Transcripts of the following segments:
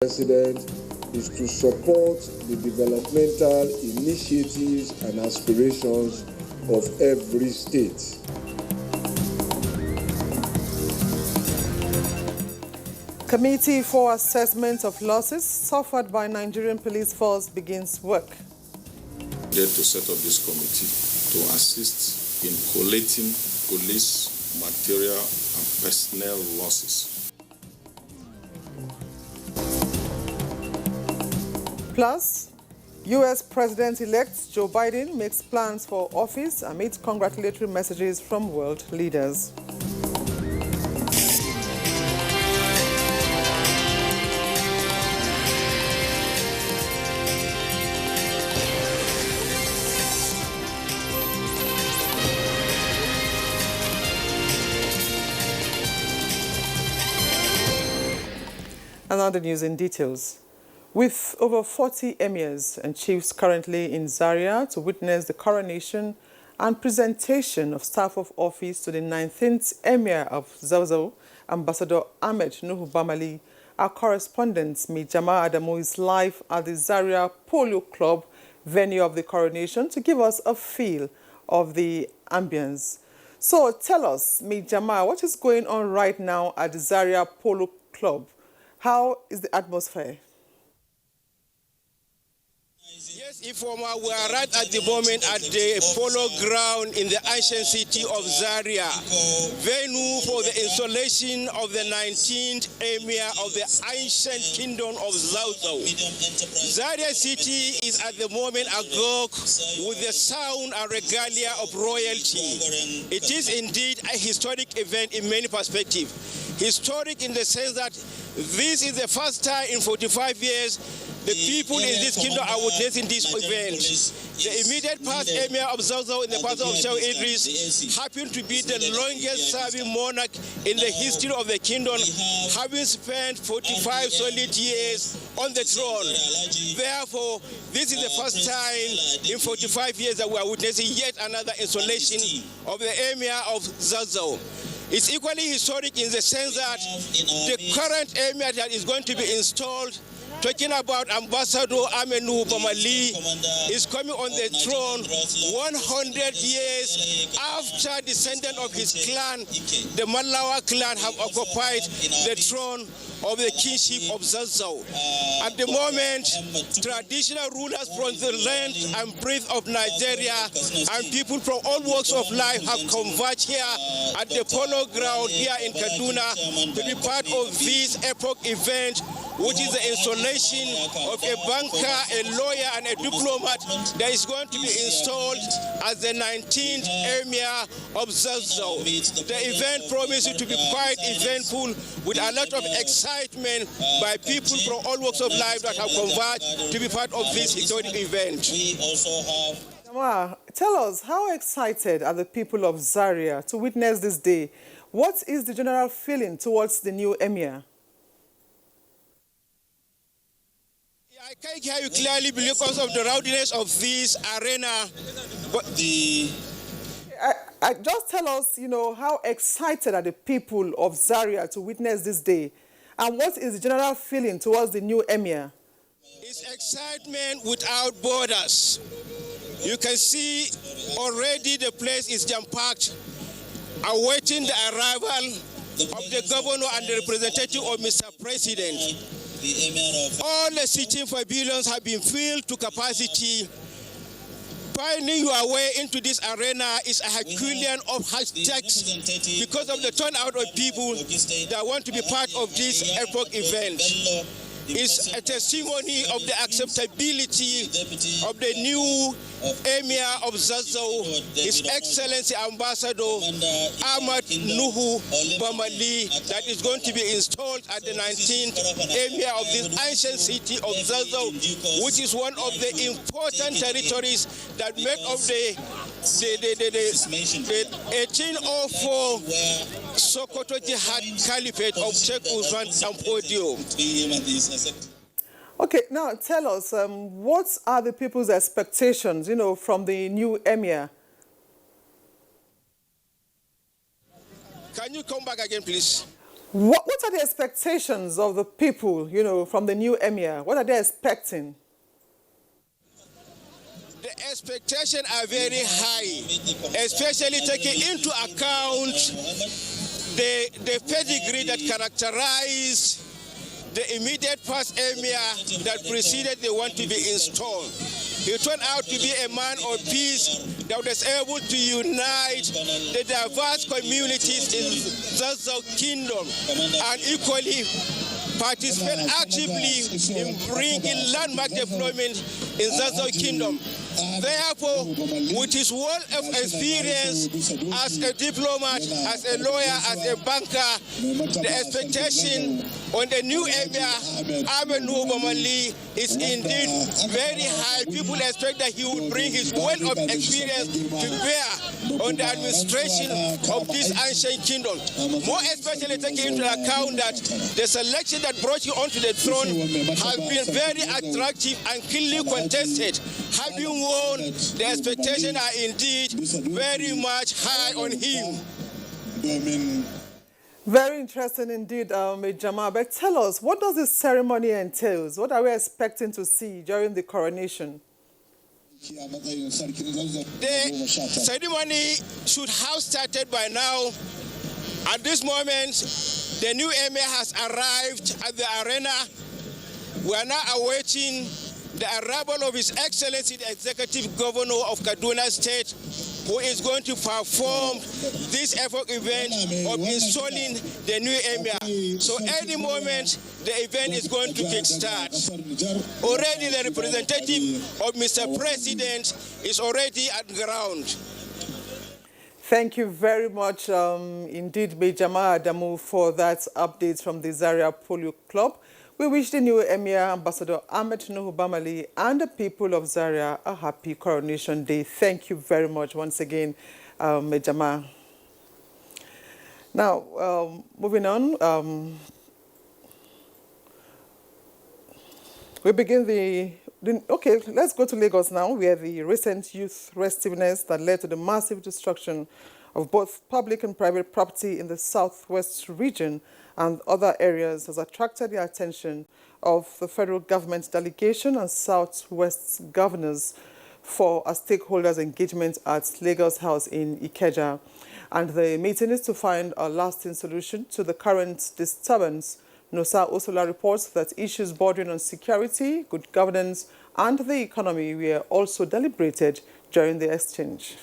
President is to support the developmental initiatives and aspirations of every state. Committee for Assessment of Losses suffered by Nigerian police force begins work. To set up this committee to assist in collating police material and personnel losses. Plus, U.S. President-elect Joe Biden makes plans for office amid congratulatory messages from world leaders. And now the news in details. With over 40 emirs and chiefs currently in Zaria to witness the coronation and presentation of staff of office to the 19th Emir of Zauzau, Ambassador Ahmed Nuhu Bamali, our correspondent, Mijama Adamu, is live at the Zaria Polo Club venue of the coronation to give us a feel of the ambience. So tell us, Mijama, what is going on right now at the Zaria Polo Club? How is the atmosphere? Yes, Ifoma, we are right at the moment at the polo ground in the ancient city of Zaria, venue for the installation of the 19th Emir of the ancient kingdom of Zauzau. Zaria city is at the moment agog with the sound and regalia of royalty. It is indeed a historic event in many perspectives. Historic in the sense that this is the first time in 45 years the people in this kingdom are witnessing this event. The immediate past Emir of Zauzau in the person of Sheikh Idris happened to be the longest serving monarch in the history of the kingdom, having spent 45 solid years on the throne. Therefore, this is the first time in 45 years that we are witnessing yet another installation of the Emir of Zauzau. It's equally historic in the sense that the current Emir that is going to be installed, talking about Ambassador Ahmed Nuhu Bamali, is coming on the throne 100 years after descendant of his clan, the Malawa clan, have occupied the throne of the kingship of Zauzau. At the moment, traditional rulers from the land and breadth of Nigeria and people from all walks of life have converged here at the polo ground here in Kaduna to be part of this epoch event, which is the installation of a banker, a lawyer, and a diplomat that is going to be installed as the 19th Emir of Zauzau. The event promises to be quite eventful with a lot of excitement by people from all walks of life that have converged to be part of this historic event. Tell us, how excited are the people of Zaria to witness this day? What is the general feeling towards the new Emir? I can't hear you clearly because of the rowdiness of this arena. But just tell us, how excited are the people of Zaria to witness this day? And what is the general feeling towards the new Emir? It's excitement without borders. You can see already the place is jam-packed, awaiting the arrival of the governor and the representative of Mr. President. All the sitting pavilions have been filled to capacity. Finding your way into this arena is a Herculean of hashtags because of the turnout of people that want to be part of this epoch event. It's a testimony of the acceptability of the new Emir of Zauzau, His Excellency Ambassador Ahmed Nuhu Bamali, that is going to be installed at the 19th Emir of this ancient city of Zauzau, which is one of the important territories that make up the 1804 Sokoto Jihad Caliphate of Sheikh Usman Sampodio. Okay, now tell us, what are the people's expectations, from the new Emir? Can you come back again, please? What are the expectations of the people, you know, from the new Emir? What are they expecting? The expectations are very high, especially taking into account the pedigree that characterized the immediate past Emir that preceded the one to be installed. He turned out to be a man of peace that was able to unite the diverse communities in Zazzau Kingdom and equally participate actively in bringing landmark development in Zazzau Kingdom. Therefore, with his wealth of experience as a diplomat, as a lawyer, as a banker, the expectation on the new Emir, Amenu Bomali, is indeed very high. People expect that he will bring his wealth of experience to bear on the administration of this ancient kingdom. More especially taking into account that the selection that brought you onto the throne has been very attractive and keenly contested. Having won, the expectations are indeed very much high on him. Very interesting indeed, Jamal. But tell us, what does this ceremony entail? What are we expecting to see during the coronation? The ceremony should have started by now. At this moment, the new Emir has arrived at the arena. We are now awaiting the arrival of His Excellency, the Executive Governor of Kaduna State, who is going to perform this epoch event of installing the new Emir. So any moment, the event is going to kickstart. Already the representative of Mr. President is already at ground. Thank you very much indeed, Jamal Adamu, for that update from the Zaria Polo Club. We wish the new Emir, Ambassador Ahmed Nuhu Bamali, and the people of Zaria a happy Coronation Day. Thank you very much once again, Jamal. Now, moving on, we begin okay, let's go to Lagos now, where the recent youth restiveness that led to the massive destruction of both public and private property in the southwest region and other areas has attracted the attention of the federal government delegation and southwest governors for a stakeholders engagement at Lagos House in Ikeja. And the meeting is to find a lasting solution to the current disturbance. Nosa Osola reports that issues bordering on security, good governance, and the economy were also deliberated during the exchange.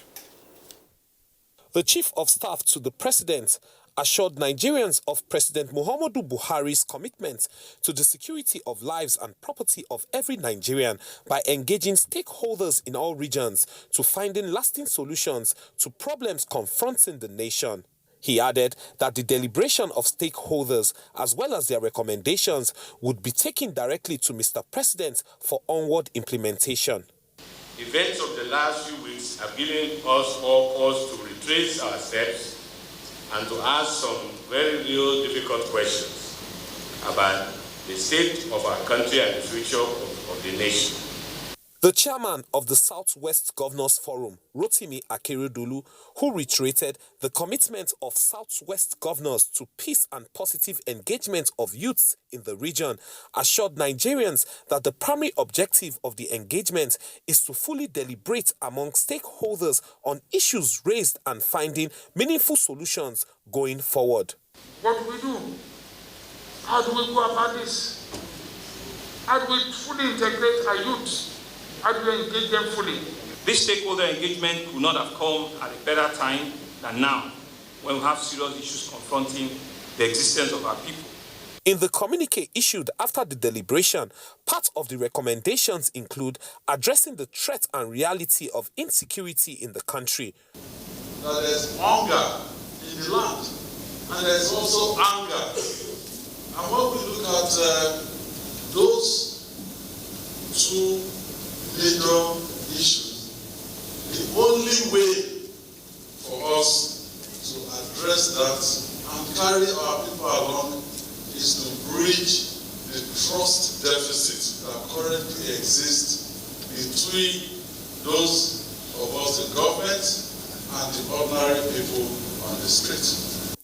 The Chief of Staff to the President assured Nigerians of President Muhammadu Buhari's commitment to the security of lives and property of every Nigerian by engaging stakeholders in all regions to finding lasting solutions to problems confronting the nation. He added that the deliberation of stakeholders as well as their recommendations would be taken directly to Mr. President for onward implementation. Events of the last few weeks have given us all cause to retrace our steps and to ask some very real difficult questions about the state of our country and the future of the nation. The chairman of the Southwest Governors Forum, Rotimi Akeredolu, who reiterated the commitment of Southwest governors to peace and positive engagement of youths in the region, assured Nigerians that the primary objective of the engagement is to fully deliberate among stakeholders on issues raised and finding meaningful solutions going forward. What do we do? How do we go about this? How do we fully integrate our youth? How do we engage them fully? This stakeholder engagement could not have come at a better time than now, when we have serious issues confronting the existence of our people. In the communique issued after the deliberation, part of the recommendations include addressing the threat and reality of insecurity in the country. Now there's hunger in the land, and there's also anger. And when we look at those two major issues, the only way for us to address that and carry our people along is to bridge the trust deficit that currently exists between those of us in government and the ordinary people on the street.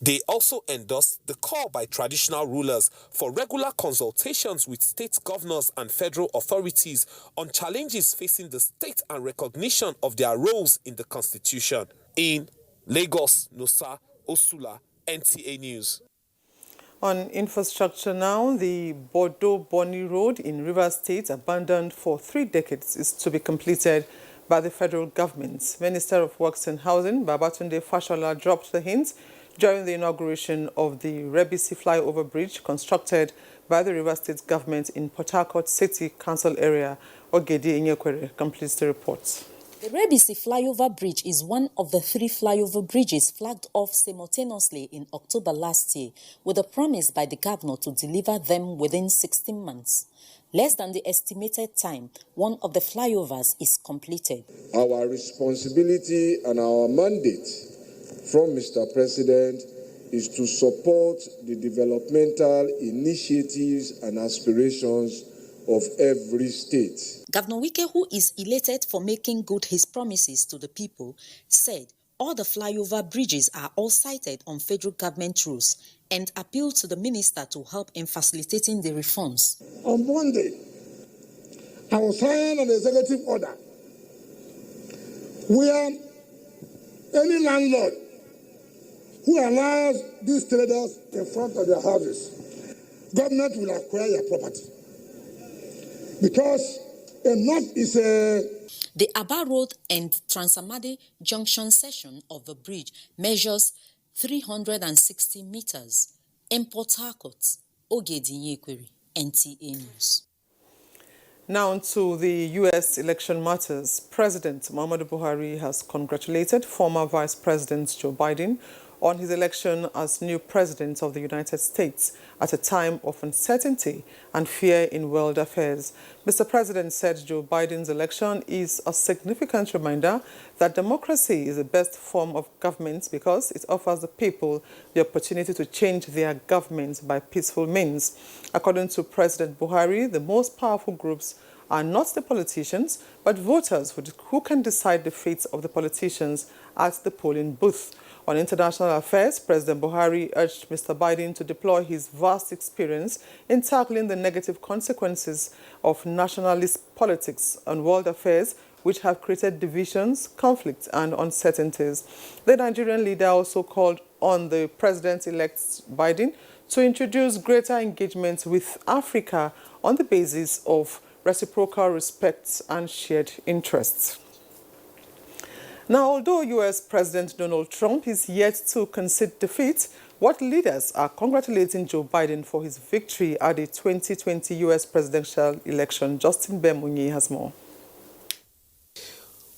They also endorsed the call by traditional rulers for regular consultations with state governors and federal authorities on challenges facing the state and recognition of their roles in the constitution. In Lagos, Nosa Osula, NTA News. On infrastructure now, the Bordeaux-Bonny Road in Rivers State, abandoned for 3 decades, is to be completed by the federal government. Minister of Works and Housing, Babatunde Fashola, dropped the hint during the inauguration of the Rebisi flyover bridge constructed by the Rivers State government in Port Harcourt City Council area. Ogedi Inyekwere completes the report. The Rebisi flyover bridge is one of the 3 flyover bridges flagged off simultaneously in October last year, with a promise by the governor to deliver them within 16 months. Less than the estimated time, one of the flyovers is completed. Our responsibility and our mandate from Mr. President is to support the developmental initiatives and aspirations of every state. Governor Wike, who is elated for making good his promises to the people, said all the flyover bridges are all sited on federal government rules and appealed to the minister to help in facilitating the reforms. On Monday, I will sign an executive order where any landlord who allows these traders in front of their houses, government will acquire your property. Because enough is a... The Aba Road and Transamadi Junction section of the bridge measures 360 meters. In Port Harcourt, Ogedi Inyekwere, NTA News. Now to the U.S. election matters. President Muhammadu Buhari has congratulated former Vice President Joe Biden on his election as new President of the United States at a time of uncertainty and fear in world affairs. Mr. President said Joe Biden's election is a significant reminder that democracy is the best form of government because it offers the people the opportunity to change their government by peaceful means. According to President Buhari, the most powerful groups are not the politicians, but voters who can decide the fate of the politicians at the polling booth. On international affairs, President Buhari urged Mr. Biden to deploy his vast experience in tackling the negative consequences of nationalist politics on world affairs, which have created divisions, conflicts, and uncertainties. The Nigerian leader also called on the President-elect Biden to introduce greater engagement with Africa on the basis of reciprocal respect and shared interests. Now, although U.S. President Donald Trump is yet to concede defeat, what leaders are congratulating Joe Biden for his victory at the 2020 U.S. presidential election? Justin Bemunyi has more.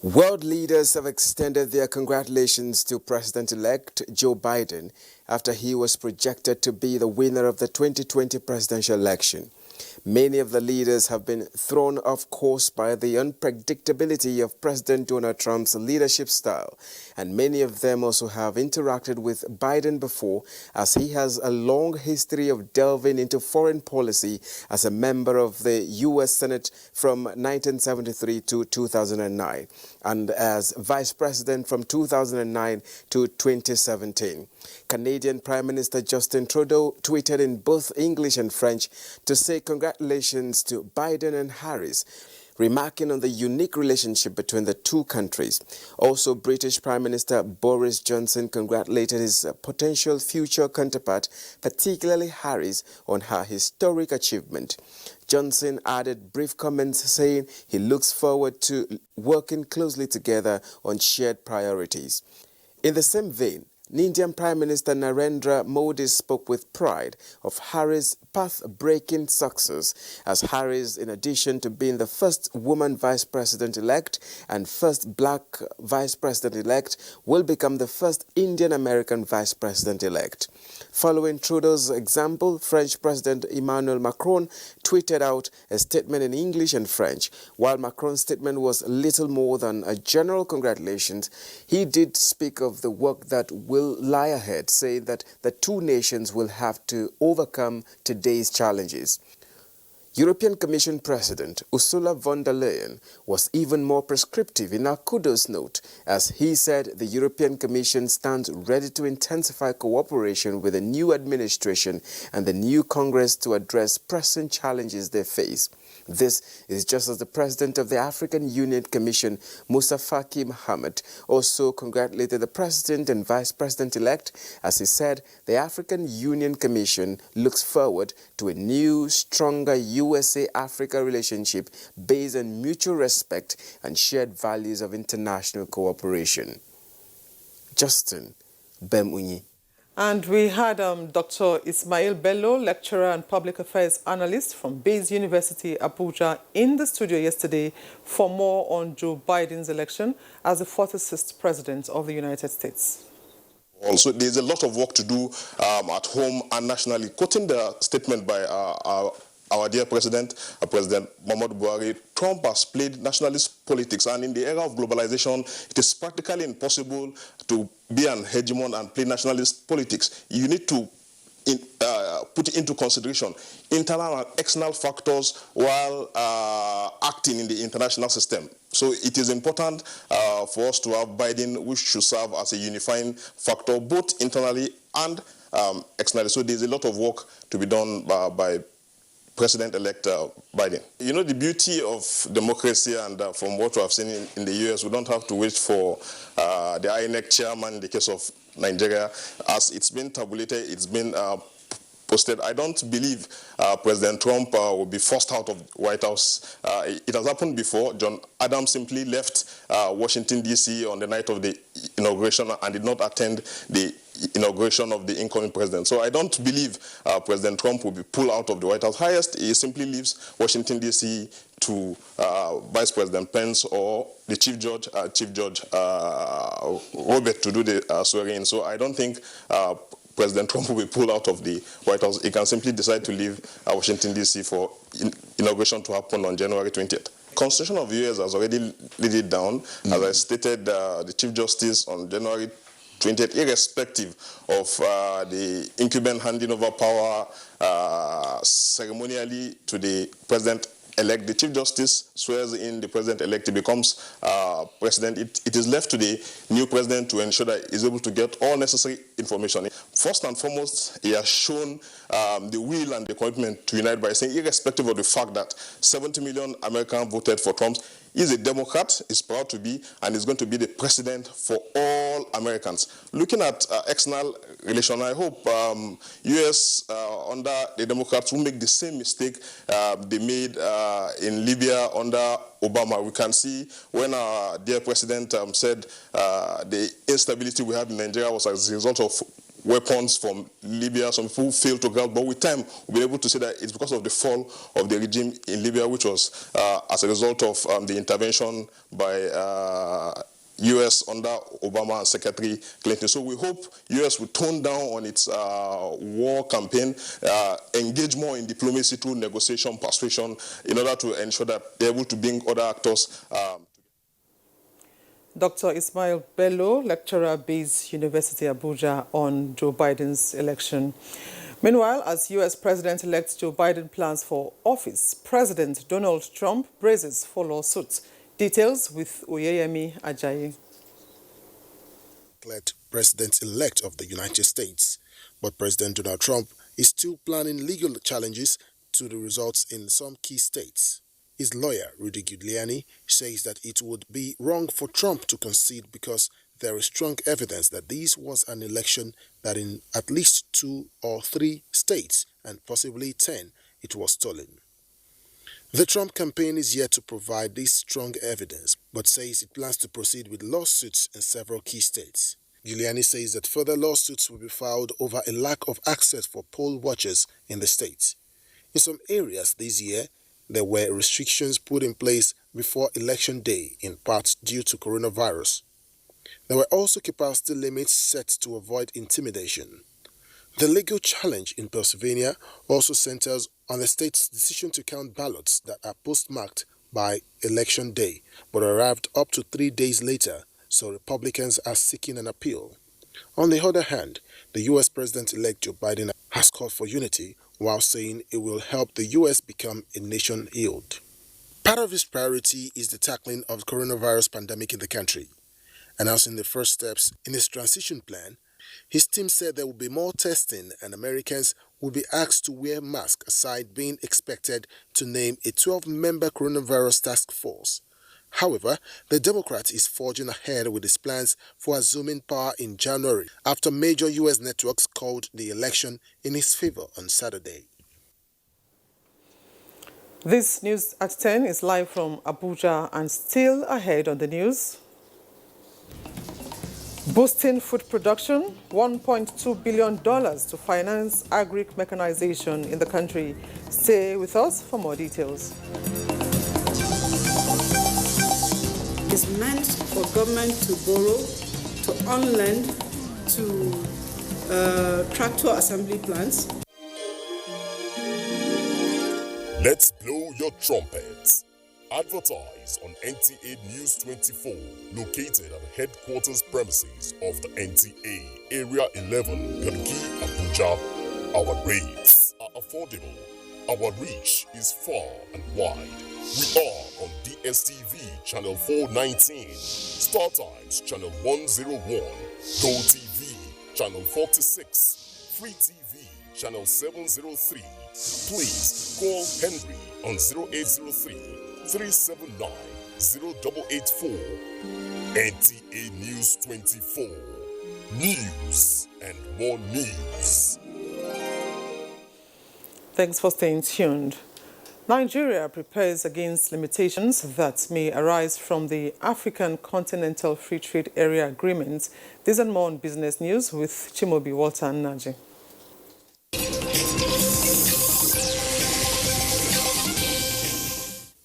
World leaders have extended their congratulations to President-elect Joe Biden after he was projected to be the winner of the 2020 presidential election. Many of the leaders have been thrown off course by the unpredictability of President Donald Trump's leadership style, and many of them also have interacted with Biden before, as he has a long history of delving into foreign policy as a member of the U.S. Senate from 1973 to 2009, and as Vice President from 2009 to 2017. Canadian Prime Minister Justin Trudeau tweeted in both English and French to say congratulations to Biden and Harris, remarking on the unique relationship between the two countries. Also, British Prime Minister Boris Johnson congratulated his potential future counterpart, particularly Harris, on her historic achievement. Johnson added brief comments saying he looks forward to working closely together on shared priorities. In the same vein, Indian Prime Minister Narendra Modi spoke with pride of Harris' path-breaking success, as Harris, in addition to being the first woman Vice President-elect and first black Vice President-elect, will become the first Indian-American Vice President-elect. Following Trudeau's example, French President Emmanuel Macron tweeted out a statement in English and French. While Macron's statement was little more than a general congratulations, he did speak of the work that will lie ahead, saying that the two nations will have to overcome today's challenges. European Commission President Ursula von der Leyen was even more prescriptive in her kudos note as he said the European Commission stands ready to intensify cooperation with the new administration and the new Congress to address pressing challenges they face. This is just as the President of the African Union Commission, Musa Faki Mohammed, also congratulated the President and Vice President-elect as he said the African Union Commission looks forward to a new, stronger USA-Africa relationship based on mutual respect and shared values of international cooperation. Justin Bemunyi. And we had Dr. Ismail Bello, lecturer and public affairs analyst from Bayes University, Abuja, in the studio yesterday for more on Joe Biden's election as the 46th president of the United States. Also, there's a lot of work to do at home and nationally. Quoting the statement by our dear President Muhammadu Buhari, Trump has played nationalist politics, and in the era of globalization, it is practically impossible to be an hegemon and play nationalist politics. You need to put into consideration internal and external factors while acting in the international system. So it is important for us to have Biden, which should serve as a unifying factor, both internally and externally. So there's a lot of work to be done by President-elect Biden. You know, the beauty of democracy, and from what we have seen in the US, we don't have to wait for the INEC chairman in the case of Nigeria. As it's been tabulated, it's been posted. I don't believe President Trump will be forced out of the White House. It has happened before. John Adams simply left Washington, D.C. on the night of the inauguration and did not attend the inauguration of the incoming president. So I don't believe President Trump will be pulled out of the White House. Highest, he simply leaves Washington, D.C. to Vice President Pence or the Chief Judge Robert to do the swearing. So I don't think President Trump will be pulled out of the White House. He can simply decide to leave Washington, D.C. for inauguration to happen on January 20th. Constitution of the U.S. has already laid it down. As I stated, the Chief Justice on January 20th, irrespective of the incumbent handing over power ceremonially to the president-elect, the Chief Justice swears in the president-elect, he becomes president. It is left to the new president to ensure that he is able to get all necessary information. First and foremost, he has shown the will and the commitment to unite by saying, irrespective of the fact that 70 million Americans voted for Trump, he's a Democrat, is proud to be, and is going to be the president for all Americans. Looking at external relations, I hope U.S. Under the Democrats will make the same mistake they made in Libya under Obama. We can see when our dear president said the instability we had in Nigeria was as a result of weapons from Libya. Some people failed to grasp, but with time we'll be able to say that it's because of the fall of the regime in Libya, which was as a result of the intervention by U.S. under Obama and Secretary Clinton. So we hope U.S. will tone down on its war campaign, engage more in diplomacy through negotiation, persuasion, in order to ensure that they're able to bring other actors. Dr. Ismail Bello, lecturer at Bayes University, Abuja, on Joe Biden's election. Meanwhile, as U.S. President-elect Joe Biden plans for office, President Donald Trump braces for lawsuits. Details with Oyeyemi Ajayi. President-elect of the United States, but President Donald Trump is still planning legal challenges to the results in some key states. His lawyer, Rudy Giuliani, says that it would be wrong for Trump to concede because there is strong evidence that this was an election that in at least 2 or 3 states, and possibly 10, it was stolen. The Trump campaign is yet to provide this strong evidence, but says it plans to proceed with lawsuits in several key states. Giuliani says that further lawsuits will be filed over a lack of access for poll watchers in the states. In some areas this year, there were restrictions put in place before Election Day, in part due to coronavirus. There were also capacity limits set to avoid intimidation. The legal challenge in Pennsylvania also centers on the state's decision to count ballots that are postmarked by Election Day, but arrived up to 3 days later, so Republicans are seeking an appeal. On the other hand, the U.S. President-elect Joe Biden has called for unity while saying it will help the U.S. become a nation healed. Part of his priority is the tackling of the coronavirus pandemic in the country. Announcing the first steps in his transition plan, his team said there will be more testing and Americans will be asked to wear masks aside being expected to name a 12-member coronavirus task force. However, the Democrat is forging ahead with his plans for assuming power in January after major U.S. networks called the election in his favor on Saturday. This news at 10 is live from Abuja, and still ahead on the news. Boosting food production, $1.2 billion to finance agri-mechanization in the country. Stay with us for more details. It's meant for government to borrow, to on-lend, to tractor assembly plants. Let's blow your trumpets. Advertise on NTA News 24, located at the headquarters premises of the NTA, Area 11, Garki, Abuja. Our rates are affordable. Our reach is far and wide. We are on DSTV Channel 419, StarTimes Channel 101, GoTV Channel 46, Free TV Channel 703. Please call Henry on 0803 379 0884. NTA News 24. News and more news. Thanks for staying tuned. Nigeria prepares against limitations that may arise from the African Continental Free Trade Area Agreement. This and more on Business News with Chimobi Walter and Naji.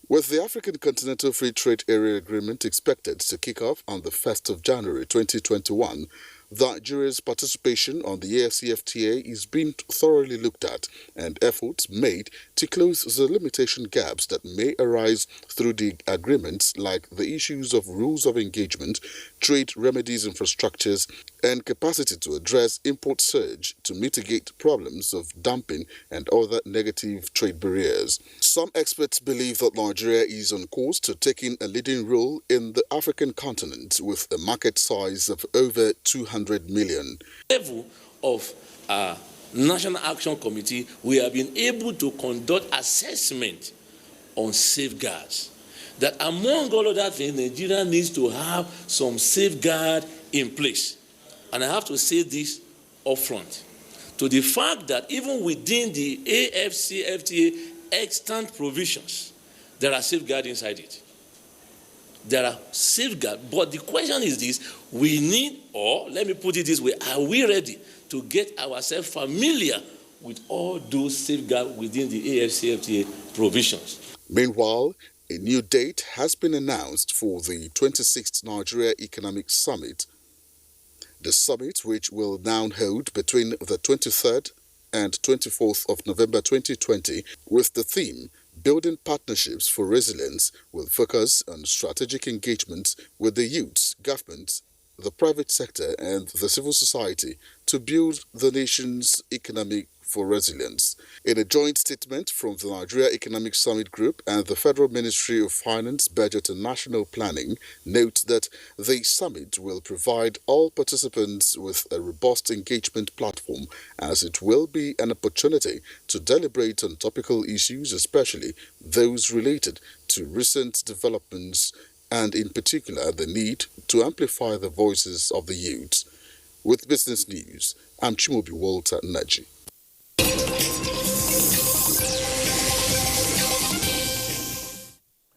With the African Continental Free Trade Area Agreement expected to kick off on the 1st of January 2021, Nigeria's participation on the AFCFTA is being thoroughly looked at and efforts made to close the limitation gaps that may arise through the agreements, like the issues of rules of engagement, trade remedies infrastructures, and capacity to address import surge to mitigate problems of dumping and other negative trade barriers. Some experts believe that Nigeria is on course to taking a leading role in the African continent with a market size of over 200 million. Level of National Action Committee, we have been able to conduct assessment on safeguards. That among all of that things, Nigeria needs to have some safeguard in place. And I have to say this upfront, to the fact that even within the AFCFTA extant provisions, there are safeguards inside it. There are safeguards, but the question is this: we need, or let me put it this way, are we ready to get ourselves familiar with all those safeguards within the AFCFTA provisions? Meanwhile, a new date has been announced for the 26th Nigeria Economic Summit. The summit, which will now hold between the 23rd and 24th of November 2020, with the theme Building Partnerships for Resilience, will focus on strategic engagement with the youths, government, the private sector and the civil society to build the nation's economic for resilience. In a joint statement from the Nigeria Economic Summit Group and the Federal Ministry of Finance, Budget and National Planning, note that the summit will provide all participants with a robust engagement platform, as it will be an opportunity to deliberate on topical issues, especially those related to recent developments and in particular the need to amplify the voices of the youth. With Business News, I'm Chimobi Walter Naji.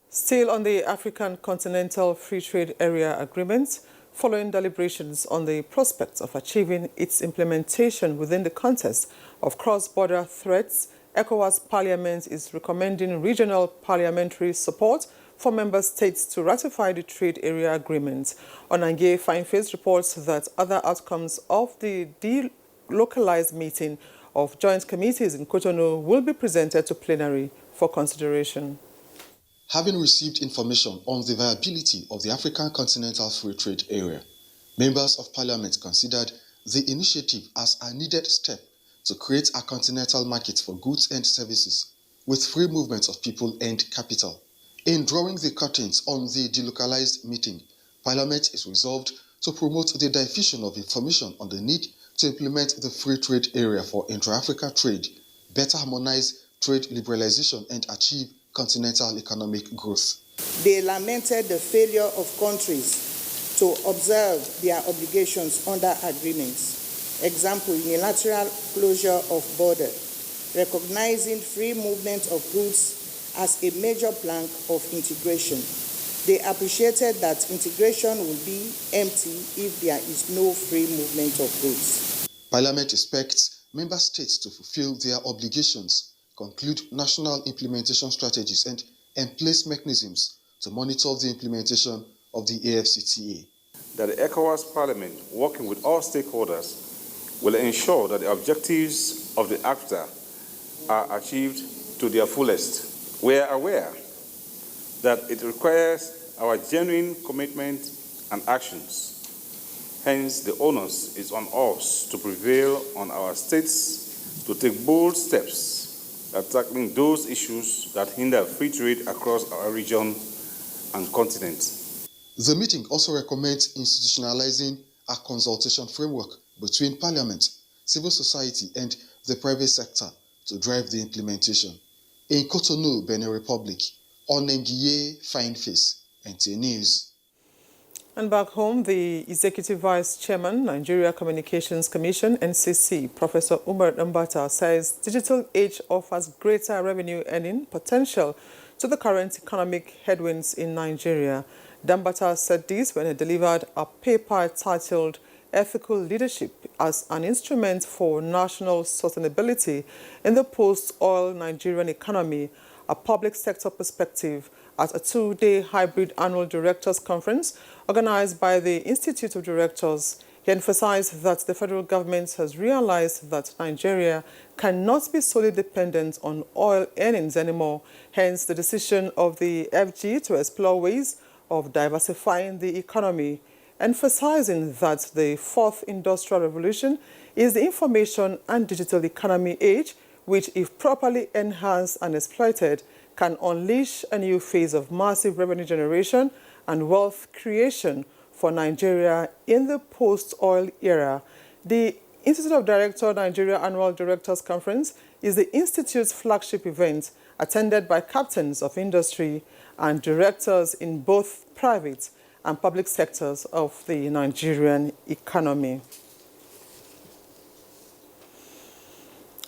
Still on the African Continental Free Trade Area Agreement, following deliberations on the prospects of achieving its implementation within the context of cross-border threats, ECOWAS Parliament is recommending regional parliamentary support for member states to ratify the trade area agreement. Onange Fineface reports that other outcomes of the delocalized meeting of joint committees in Cotonou will be presented to plenary for consideration. Having received information on the viability of the African Continental Free Trade Area, members of Parliament considered the initiative as a needed step to create a continental market for goods and services with free movement of people and capital. In drawing the curtains on the delocalized meeting, Parliament is resolved to promote the diffusion of information on the need to implement the free trade area for intra-Africa trade, better harmonize trade liberalization and achieve continental economic growth. They lamented the failure of countries to observe their obligations under agreements. Example, unilateral closure of border, recognizing free movement of goods as a major plank of integration. They appreciated that integration will be empty if there is no free movement of goods. Parliament expects member states to fulfill their obligations, conclude national implementation strategies, and place mechanisms to monitor the implementation of the AFCTA. That the ECOWAS Parliament, working with all stakeholders, will ensure that the objectives of the ACTA are achieved to their fullest. We are aware that it requires our genuine commitment and actions. Hence, the onus is on us to prevail on our states to take bold steps at tackling those issues that hinder free trade across our region and continent. The meeting also recommends institutionalizing a consultation framework between Parliament, civil society, and the private sector to drive the implementation. In Cotonou, Benin Republic, Onengiye Fineface, NTA News. And back home, the Executive Vice Chairman, Nigeria Communications Commission, NCC, Professor Umar Mbata, says digital age offers greater revenue earning potential to the current economic headwinds in Nigeria. Dambata said this when he delivered a paper titled Ethical Leadership as an Instrument for National Sustainability in the Post-Oil Nigerian Economy, a Public Sector Perspective, at a two-day hybrid annual directors conference organized by the Institute of Directors. He emphasized that the federal government has realized that Nigeria cannot be solely dependent on oil earnings anymore, hence the decision of the FG to explore ways of diversifying the economy, emphasizing that the fourth industrial revolution is the information and digital economy age, which, if properly enhanced and exploited, can unleash a new phase of massive revenue generation and wealth creation for Nigeria in the post-oil era. The Institute of Directors Nigeria Annual Directors Conference is the Institute's flagship event, attended by captains of industry and directors in both private and public sectors of the Nigerian economy.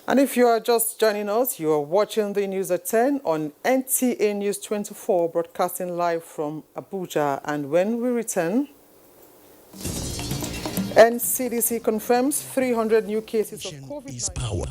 And if you are just joining us, you are watching the news at 10 on NTA News 24, broadcasting live from Abuja. And when we return, NCDC confirms 300 new cases of COVID-19. Is power.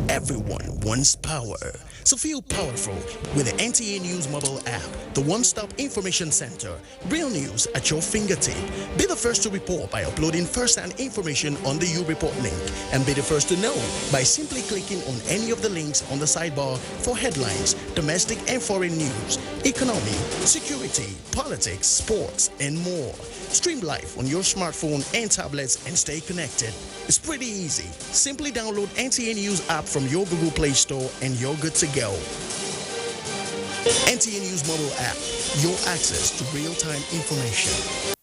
Everyone wants power. So feel powerful with the NTA News mobile app, the one-stop information center. Real news at your fingertip. Be the first to report by uploading first-hand information on the YouReport link, and be the first to know by simply clicking on any of the links on the sidebar for headlines, domestic and foreign news, economy, security, politics, sports, and more. Stream live on your smartphone and tablets and stay connected. It's pretty easy. Simply download NTA News app from your Google Play Store and you're good to go. NTA News mobile app, your access to real-time information.